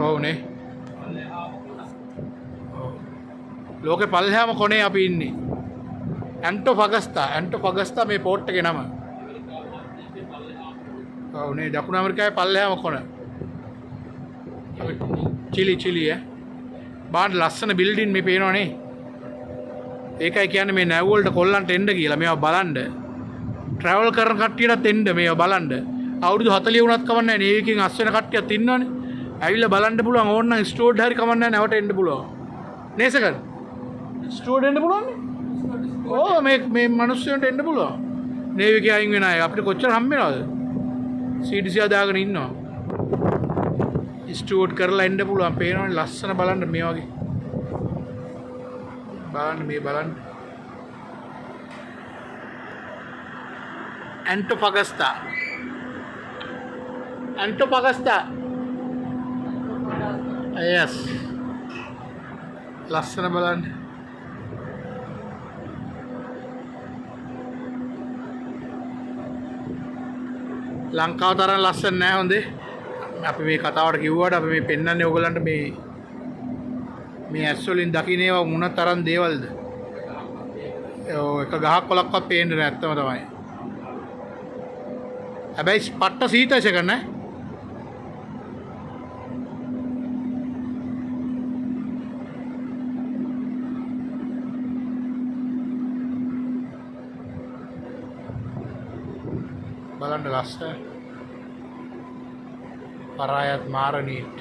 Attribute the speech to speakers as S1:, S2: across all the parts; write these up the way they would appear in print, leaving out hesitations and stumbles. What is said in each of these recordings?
S1: ඔව්නේ. ලෝකේ පල්ලෙහාම කොනේ අපි ඉන්නේ. ඇන්ටෝෆගස්ටා මේ පෝට් එකේ නම. ඔව්නේ දකුණු ඇමරිකාවේ පල්ලෙහාම කොන. චිලි බාන්න ලස්සන බිල්ඩින් මේ පේනවනේ. ඒකයි කියන්නේ මේ නැව් වලට කොල්ලන්ට එන්න කියලා මේවා බලන්න. ට්‍රැවල් කරන කට්ටියටත් එන්න මේවා බලන්න. අවුරුදු 40 වුණත් කමක් නැහැ. නේවිකෙන් අස් වෙන කට්ටියත් ඉන්නවනේ. ඇවිල්ලා බලන්න පුළුවන් ඕනනම් ස්ටෝඩ් හරි කමක් නැහැ නැවට එන්න පුළුවන්. නේසකන්? ස්ටෝඩ් එන්න පුළුවන්නේ? ඕ මේ මිනිස්සුන්ට එන්න පුළුවන්. නේවිකේ අයින් වෙන අය අපිට කොච්චර හම්බ වෙනවද? CDC දාගෙන ඉන්නවා. ස්ටෝඩ් කරලා එන්න පුළුවන්. පේනවනේ ලස්සන බලන්න මේ වගේ. බලන්න ඇන්ටෝෆගස්ටා yes ලස්සන බලන්න. ලංකාව තරම් ලස්සන නෑ හොඳේ. අපි මේ කතාවට කිව්වට අපි මේ පෙන්වන්නේ ඔයගලන්ට මේ ඇස් වලින් දකින්න ඒවා මොන තරම් දේවල්ද. එක ගහක් කොලක්වත් පේන්නේ නැහැ ඇත්තම තමයි. හැබැයි පට්ට සීතසක නැහැ. බලන්න ලස්සන. පරායත් මාරනීට්.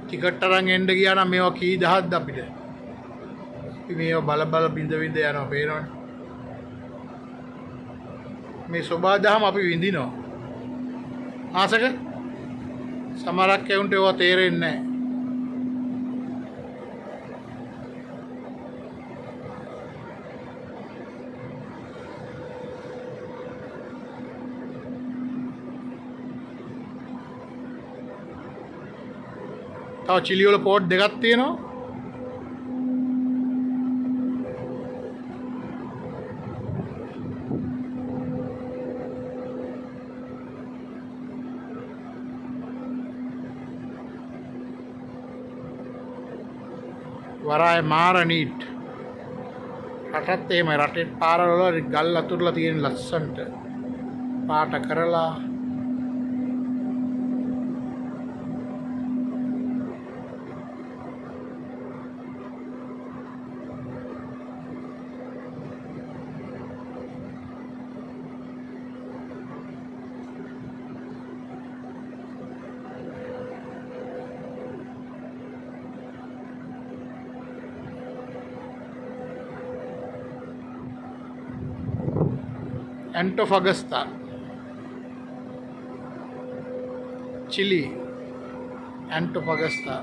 S1: ටිකට් අරන් එන්න ගියා නම් මේවා කී දහක්ද අපිට. අපි මේවා බල බින්ද යනවා පේනවනේ. මේ සෝබාදහම අපි විඳිනවා. ආසක සමහරක් ඇවුන්ට ඒවා තේරෙන්නේ නැහැ. තව චිලි වල පෝට් දෙකක් තියෙනවා. වරාය මාරනීට්. රටත් එහෙමයි. රටේ පාරවල ගල් අතුරලා තියෙන ලස්සනට පාට කරලා ඇන්ටෝෆගස්ටා චිලි ඇන්ටෝෆගස්ටා